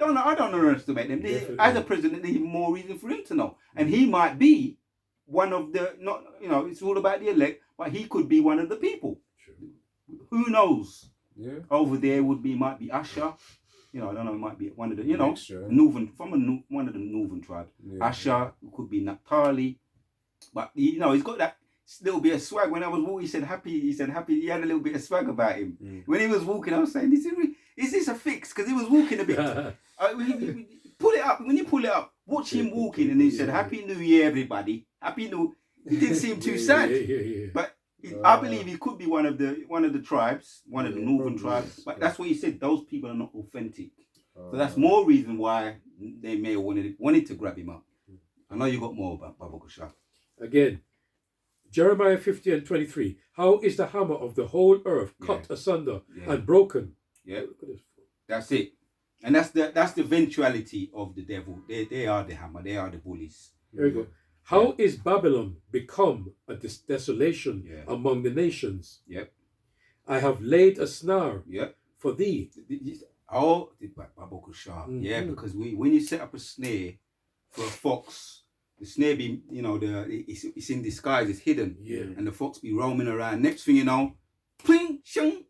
A: I don't underestimate them. As a president, there's even more reason for him to know. And he might be one of the it's all about the elect, but he could be one of the people. Who knows? Yeah. Over there might be Asher. I don't know. It might be one of the northern one of the northern tribes. Yeah. Asher, could be Naphtali, but he's got that little bit of swag. When I was walking, he said happy. He had a little bit of swag about him. When he was walking, I was saying, is this a fix? Because he was walking a bit. Pull it up. When you pull it up, watch him walking, and he said, "Happy New Year, everybody. Happy New." He didn't seem too sad. But I believe he could be one of the tribes, one of the northern tribes. But that's what he said. Those people are not authentic. So that's more reason why they may have wanted to grab him up. I know you got more about Baba Kusha.
C: Again, Jeremiah 50 and 23. How is the hammer of the whole earth cut asunder and broken?
A: Yeah, that's it. And that's the eventuality of the devil. They are the hammer. They are the bullies.
C: There you go. How is Babylon become a desolation among the nations?
A: Yep.
C: I have laid a snare for thee.
A: Baba Kusha. Yeah, because when you set up a snare for a fox the snare be, it's in disguise, it's hidden.
C: Yeah.
A: And the fox be roaming around. Next thing you know, pling, shung,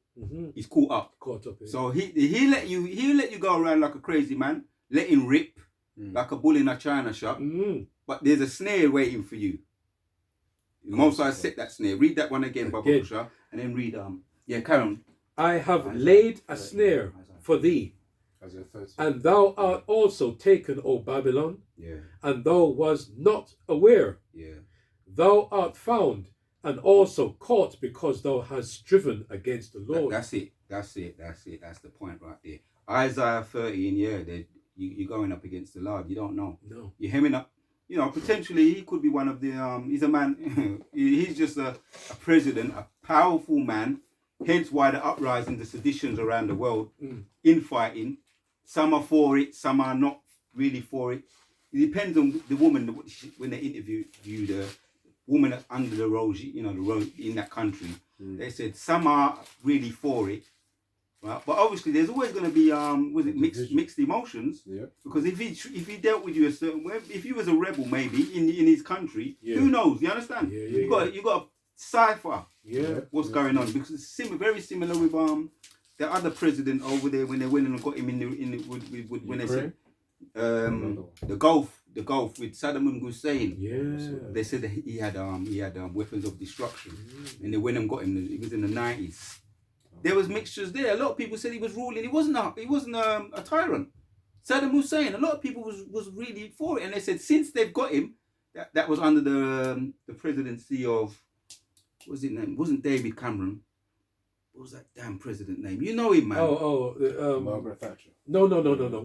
A: he's caught up.
C: Yeah.
A: So he'll let you go around like a crazy man, let him rip like a bull in a china shop. But there's a snare waiting for you. Most I set that snare. Read that one again, Baba Kusha, and then read Karen.
C: I have laid a snare for thee, and thou art also taken, O Babylon, and thou was not aware. Thou art found and also caught because thou hast striven against the Lord.
A: That's it. That's the point right there. Isaiah 13, you're going up against the Lord. You don't know.
C: No.
A: You're hemming up. Potentially he could be one of the, he's a man, he's just a president, a powerful man, hence why the uprisings, the seditions around the world, infighting. Some are for it, some are not really for it. It depends on the woman, when they interview the woman that's under the rose, the rose in that country. They said some are really for it. Right? But obviously, there's always going to be mixed emotions. Yeah. Because if he dealt with you a certain way, if he was a rebel maybe in his country, who knows? You understand? You got to decipher what's going on, because it's very similar with the other president over there when they went and got him when they said the Gulf with Saddam Hussein.
C: Yeah.
A: They said that he had weapons of destruction, and they went and got him. It was in the 90s. There was mixtures there. A lot of people said he was ruling. He wasn't a tyrant. Saddam Hussein. A lot of people was really for it, and they said since they've got him, that was under the presidency of, what was his name? It wasn't David Cameron. What was that damn president name? You know him, man.
B: Margaret Thatcher.
C: No.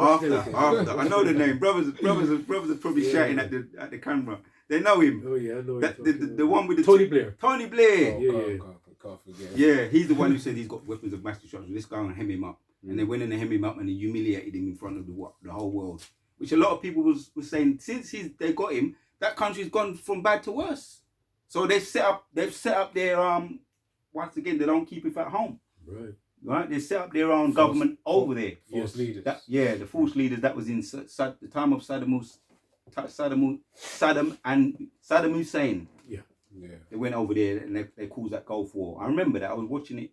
A: After, I know the name. Brothers are probably shouting at the camera. They know him.
C: Oh yeah, I know him.
A: The one with the
C: Tony Blair.
A: Tony Blair.
B: Can't forget.
A: Yeah, he's the one who said he's got weapons of mass destruction. Let's go and hem him up. And they went in and hem him up and they humiliated him in front of the whole world. Which a lot of people was saying, since they got him, that country's gone from bad to worse. So they've set up their once again, they don't keep it at home. Right? They set up their own government over there.
B: False leaders.
A: The false leaders that was in the time of Saddam Hussein.
B: Yeah.
A: They went over there and they caused that Gulf War. I remember that. I was watching it.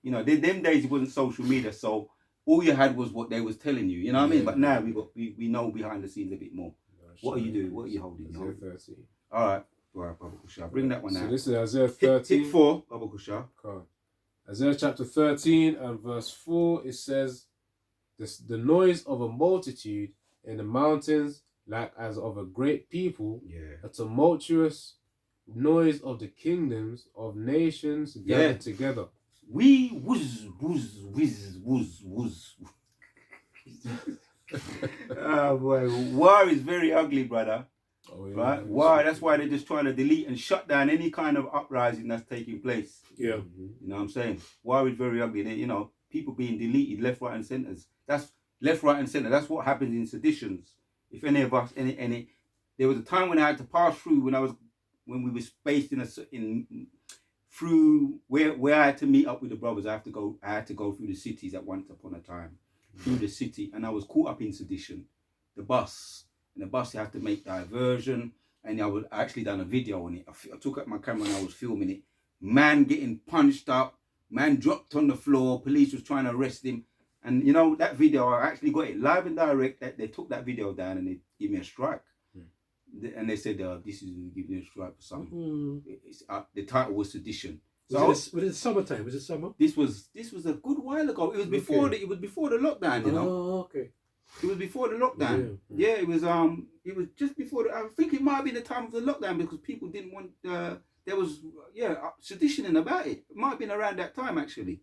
A: Them days it wasn't social media, so all you had was what they was telling you. You know what I mean? But now we know behind the scenes a bit more. What are you doing? What are you holding?
B: Isaiah 13.
A: All right, Baba Kusha. Bring that one out.
B: So this is Isaiah 13.
A: Hit 4, Baba Kusha.
B: Isaiah chapter 13 and verse 4, it says, the noise of a multitude in the mountains, like as of a great people, a tumultuous noise of the kingdoms of nations gathered together.
A: Wooz. Oh boy, war is very ugly, brother. Right? War. That's why they're just trying to delete and shut down any kind of uprising that's taking place.
C: Yeah.
A: You know what I'm saying? War is very ugly. People being deleted left, right, and centers. That's left, right, and center. That's what happens in seditions. If any of us, there was a time when I had to pass through when we was based through where I had to meet up with the brothers. I had to go through the cities at once upon a time, through the city, and I was caught up in sedition. The bus you had to make diversion, and I actually done a video on it. I took out my camera and I was filming it. Man getting punched up, man dropped on the floor. Police was trying to arrest him, and that video I actually got it live and direct. They took that video down and they gave me a strike. And they said, this is giving you a strike for something. The title was Sedition.
C: Was it summertime? Was it summer?
A: This was a good while ago. It was before the lockdown,
C: Oh, okay.
A: It was before the lockdown. Yeah, it was just before I think it might have been the time of the lockdown, because people didn't want there was seditioning about it. It might have been around that time actually.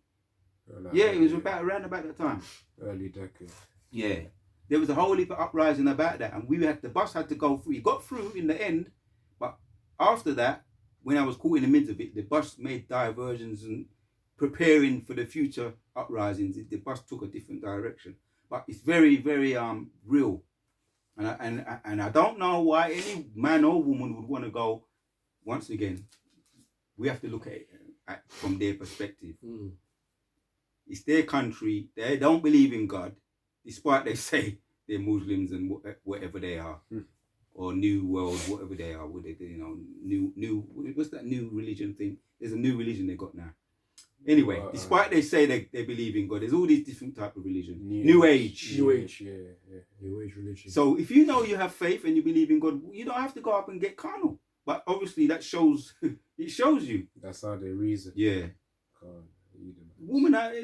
A: It was around about that time.
B: Early decade.
A: Yeah. There was a whole heap of uprising about that, and the bus had to go through. It got through in the end, but after that, when I was caught in the midst of it, the bus made diversions and preparing for the future uprisings. The bus took a different direction, but it's very, very real, and I don't know why any man or woman would want to go. Once again, we have to look at it from their perspective. It's their country. They don't believe in God, despite they say they're Muslims and whatever they are. or New World, whatever they are. What they do, new. What's that new religion thing? There's a new religion they got now. Anyway, despite they say they believe in God, there's all these different type of religion. New Age.
C: New Age.
B: Yeah.
C: New Age religion.
A: So if you know you have faith and you believe in God, you don't have to go up and get carnal. But obviously that shows, it shows you.
B: That's how they reason.
A: Yeah.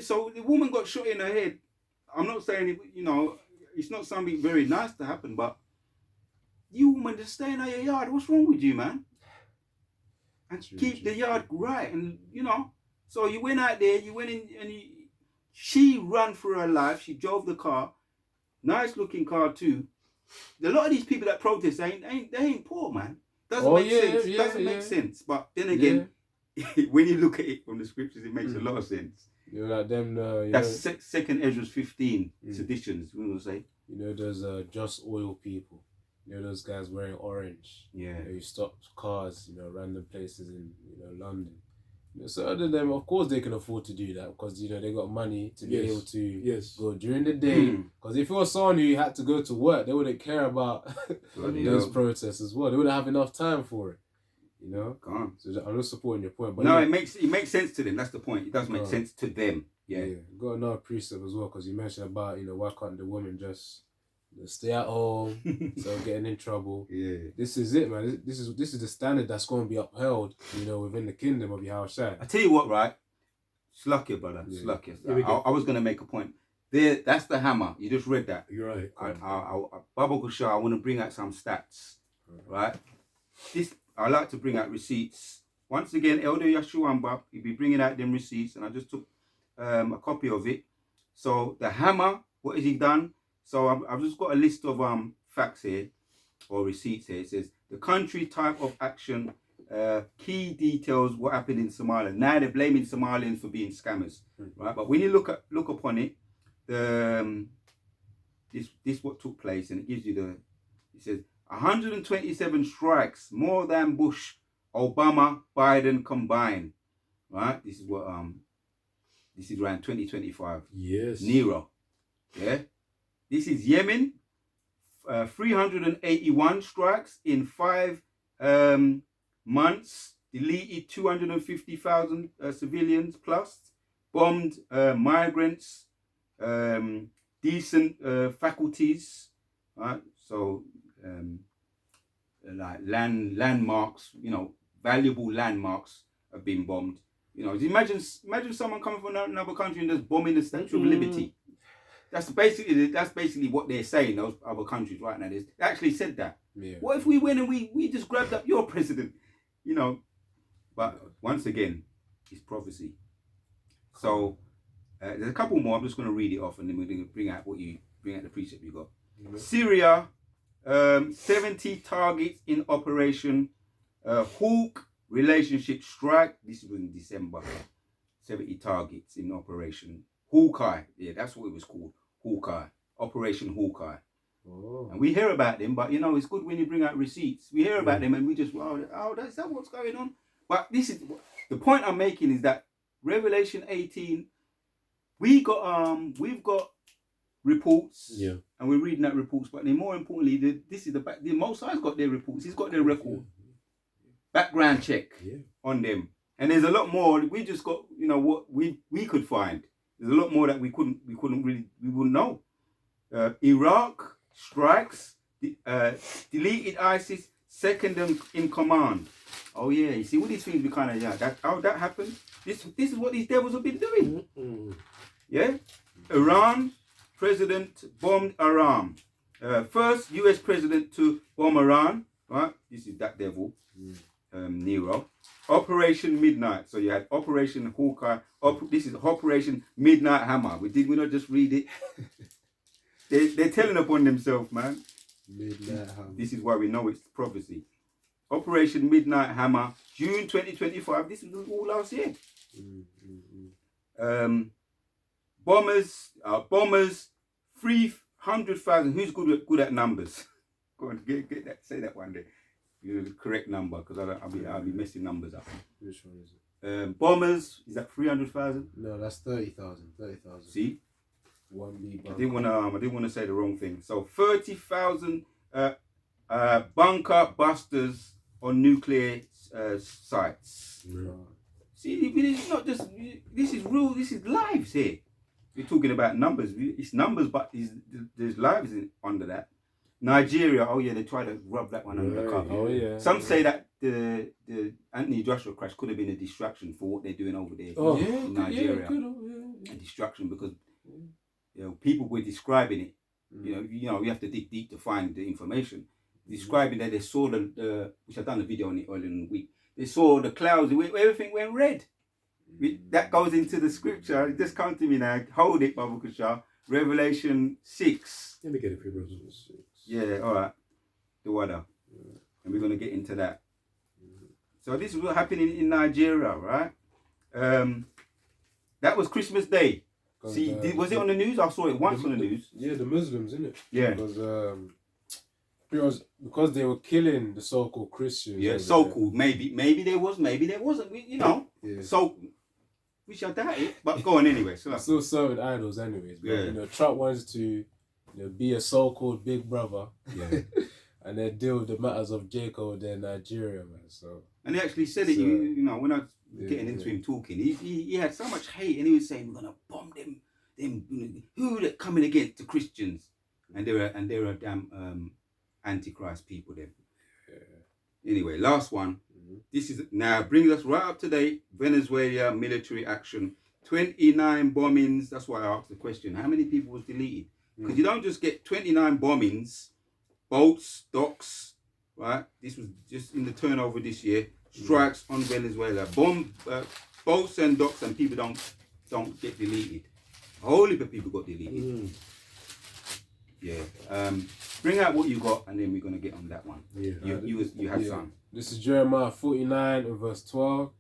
A: So the woman got shot in her head. I'm not saying, it's not something very nice to happen, but you woman just stay in your yard. What's wrong with you, man? And keep the yard right. And, so you went out there, you went in and she ran for her life. She drove the car. Nice looking car too. A lot of these people that protest, they ain't poor, man. Doesn't make sense. Doesn't make sense. But then again, when you look at it from the scriptures, it makes a lot of sense.
B: Like them.
A: That's second Ezra 15 seditions. We will say.
B: Those just oil people. Those guys wearing orange.
A: Yeah.
B: You stopped cars. Random places in London. So other than them, of course, they can afford to do that because they got money to be able to go during the day. Because if it was someone who had to go to work, they wouldn't care about those protests as well. They wouldn't have enough time for it. So I'm just supporting your point. But
A: no, it makes sense to them. That's the point. It does make sense to them. Yeah.
B: Got another precept as well because you mentioned about why can't the woman just stay at home instead of getting in trouble. Yeah. This is it, man. This is the standard that's going to be upheld, within the kingdom of Yahushua.
A: I tell you what, right? Slack brother. Yeah. Slack I was going to make a point. There, that's the hammer. You just read that.
C: You're right.
A: Baba Gusha, I want to bring out some stats. Right? I like to bring out receipts. Once again, Elder Yashuamba, he'll be bringing out them receipts, and I just took a copy of it. So the hammer, what has he done? So I've just got a list of facts here, or receipts here. It says the country, type of action, key details, what happened in Somalia. Now they're blaming Somalians for being scammers, right? But when you look upon it, this what took place, and it gives you it says 127 strikes, more than Bush, Obama, Biden combined, right? This is what this is around 2025.
C: Yes.
A: Nero, yeah. This is Yemen, 381 strikes in 5 months, deleted 250,000 civilians plus, bombed migrants, decent faculties, right? So like landmarks, valuable landmarks have been bombed. Imagine someone coming from another country and just bombing the Statue of Liberty. That's basically what they're saying, those other countries right now. They actually said that. Yeah. What if we win and we just grabbed up your president? But once again, it's prophecy. So there's a couple more. I'm just going to read it off and then we're going to bring out the precept you got. Mm-hmm. Syria, 70 targets in operation. Hawk relationship strike. This was in December. 70 targets in operation. Hawkeye, yeah, that's what it was called. Hawkeye, Operation Hawkeye. Oh. And we hear about them, but it's good when you bring out receipts. We hear about them and we just, is that what's going on? But this is the point I'm making is that Revelation 18, we've got reports, and we're reading that reports. But then more importantly, the Most High's got their reports. He's got their record, background check on them, and there's a lot more. We just got, what we could find. There's a lot more that we wouldn't know. Iraq strikes, deleted ISIS, second in command. Oh yeah, you see all these things we kind of how that happened. This is what these devils have been doing. Mm-hmm. Yeah, Iran president bombed Iran. First U.S. president to bomb Iran. Right, this is that devil, Nero. Operation Midnight. So you had Operation Hawkeye. This is Operation Midnight Hammer. We not just read it. They're telling upon themselves, man. Midnight Hammer. This is why we know it's prophecy. Operation Midnight Hammer, June 2025. This is all last year. Bombers, 300,000. Who's good at numbers? Go on, get that. Say that one day. The correct number, because I'll be messing numbers up.
B: Which one is it?
A: Bombers, is that 300,000?
B: No, that's 30,000. 30,000.
A: See,
B: 1B.
A: I didn't want to say the wrong thing. So 30,000 bunker busters on nuclear sites.
C: Yeah.
A: See, it's not just, this is real, this is lives here. We're talking about numbers. It's numbers, but there's lives under that. Nigeria, oh yeah, they try to rub that one under the carpet.
B: Oh yeah.
A: Some say that the Anthony Joshua crash could have been a distraction for what they're doing over there in Nigeria. A distraction because people were describing it. You have to dig deep to find the information. Describing that they saw the which I've done a video on it earlier in the week. They saw the clouds, everything went red. That goes into the scripture. It just come to me now. Hold it, Babu Kusha. Revelation 6.
C: Let me get it for you, brother.
A: Yeah, all right. The water. And we're going to get into that. So this is what happened in Nigeria, right? That was Christmas Day. See, was it on the news? I saw it once on the news.
B: Yeah, the Muslims, isn't it?
A: Yeah.
B: Because they were killing the so-called Christians.
A: Yeah, so-called. Maybe there was, maybe there wasn't. Yeah. So, which I doubt it. But go on anyway. So
B: still serving idols anyways. But, Trump wants to be a so-called big brother.
A: Yeah.
B: And then deal with the matters of Jacob and Nigeria, man. So. And
A: he actually said it. When I was getting into him talking, he had so much hate, and he was saying we're gonna bomb them. Who are coming against the Christians? And they're a damn Antichrist people. Then. Yeah. Anyway, last one. This is now brings us right up to date. Venezuela military action. 29 bombings. That's why I asked the question. How many people was deleted? Because you don't just get 29 bombings, boats, docks, right? This was just in the turnover this year. Strikes on Venezuela. Boats and docks, and people don't get deleted. A whole heap of people got deleted. Yeah. Bring out what you got, and then we're gonna get on that one. Yeah. You have some.
B: This is Jeremiah 49 and verse 12.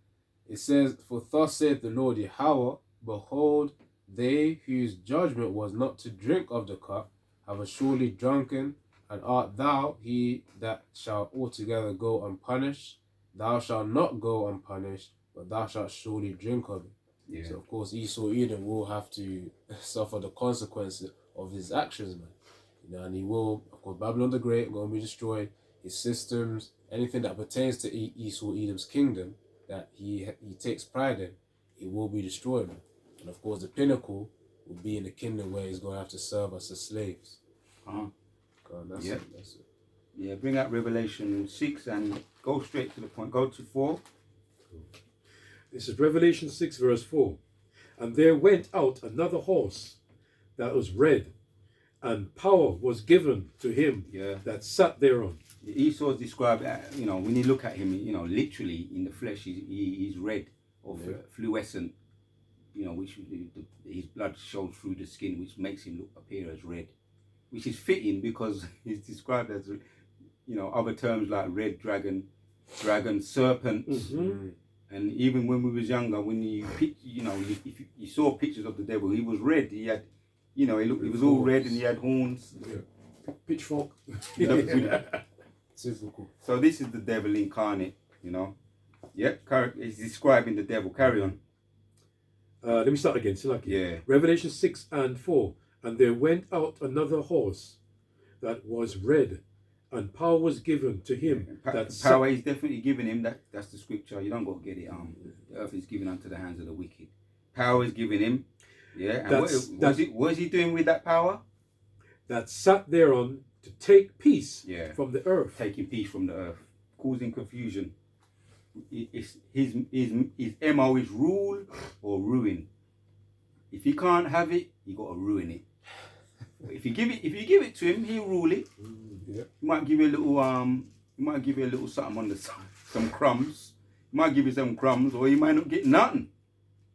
B: It says, "For thus saith the Lord Yahweh, behold, they whose judgment was not to drink of the cup have surely drunken, and art thou he that shall altogether go unpunished? Thou shalt not go unpunished, but thou shalt surely drink of it." Yeah. So of course Esau Edom will have to suffer the consequences of his actions, man. And he will, of course, Babylon the Great going to be destroyed. His systems, anything that pertains to Esau Edom's kingdom that he takes pride in, it will be destroyed, man. And of course, the pinnacle will be in the kingdom where he's going to have to serve us as slaves. That's it.
A: Yeah, bring out Revelation 6 and go straight to the point. Go to 4.
C: This is Revelation 6 verse 4. "And there went out another horse that was red, and power was given to him that sat thereon."
A: Esau's described, when you look at him, literally in the flesh, he's red or fluorescent, which his blood shows through the skin, which makes him appear as red, which is fitting because he's described as, other terms like red dragon, serpent. And even when we was younger, when if you saw pictures of the devil, he was red. He had, he was all red and he had horns.
C: Yeah. Pitchfork.
B: Typical.
A: So this is the devil incarnate, He's describing the devil. Carry on.
C: Let me start again.
A: Yeah.
C: Revelation 6 and 4. "And there went out another horse that was red, and power was given to him."
A: Power is definitely given him. That's the scripture. You don't got to get it. The earth is given unto the hands of the wicked. Power is given him. Yeah. And what is he doing with that power?
C: "That sat thereon to take peace from the earth."
A: Taking peace from the earth, causing confusion. His MO is rule or ruin. If he can't have it, you got to ruin it. If you give it to him, he'll rule it. He might give you a little something on the side, some crumbs. He might give you some crumbs, or you might not get nothing.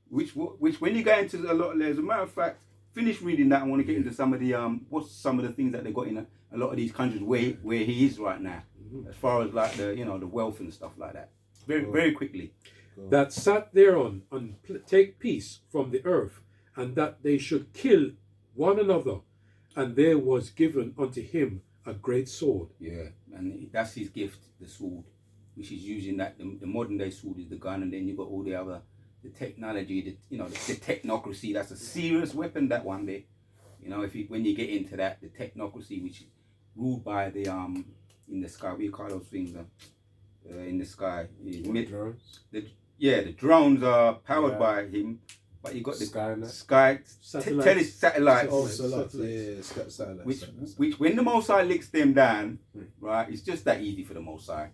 A: Which when you go into a lot, as a matter of fact, finish reading that. I want to get into some of the what's some of the things that they got in a lot of these countries where he is right now, as far as like the wealth and stuff like that. Very quickly.
C: "That sat thereon and take peace from the earth, and that they should kill one another, and there was given unto him a great sword."
A: Yeah, and that's his gift, the sword, which is using that. The modern day sword is the gun, and then you've got all the technology, the technocracy. That's a serious weapon, that one there. When you get into that, the technocracy, which is ruled by the in the sky. We call those things in the sky.
B: Drones?
A: The drones are powered by him, but you got the sky satellites.
B: Satellites.
A: Which when the Mosai licks them down, right, it's just that easy for the Mosai.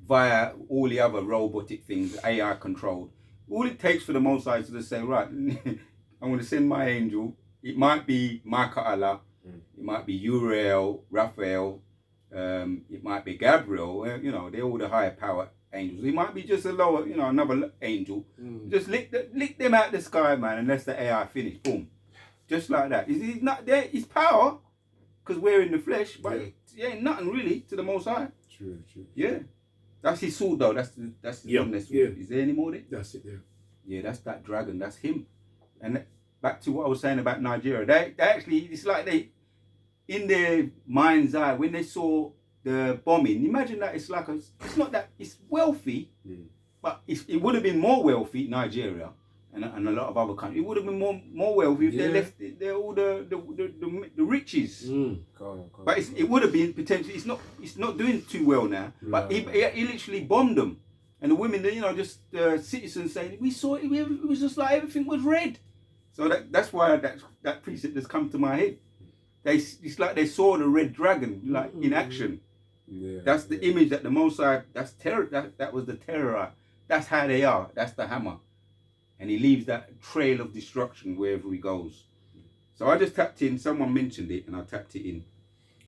A: Via all the other robotic things, AI controlled. All it takes for the Mosai is to just say, right, I'm going to send my angel. It might be Michael Allah, it might be Uriel, Raphael, it might be Gabriel. They're all the higher power angels. It might be just a lower, another angel. Just lick them out the sky, man, and let the AI finish. Boom. Just like that. It's not there. It's power, because we're in the flesh, but it ain't nothing really to the Most High.
B: True.
A: Yeah. That's his sword, though. That's his one. Is there any more there?
C: That's it there.
A: Yeah, that's that dragon. That's him. And back to what I was saying about Nigeria. They actually, it's like they, in their mind's eye, when they saw the bombing, imagine that it's like it's not that, it's wealthy, but it would have been more wealthy, Nigeria, and a lot of other countries. It would have been more wealthy if they left all the riches. But it would have been potentially. It's not doing too well now. But he literally bombed them, and the women, just citizens saying, we saw it. It was just like everything was red. So that's why that precept has come to my head. It's like they saw the red dragon like in action. Yeah, that's the image that the Mosai. That's terror. That was the terror. That's how they are. That's the hammer. And he leaves that trail of destruction wherever he goes. So I just tapped in, someone mentioned it, and I tapped it in.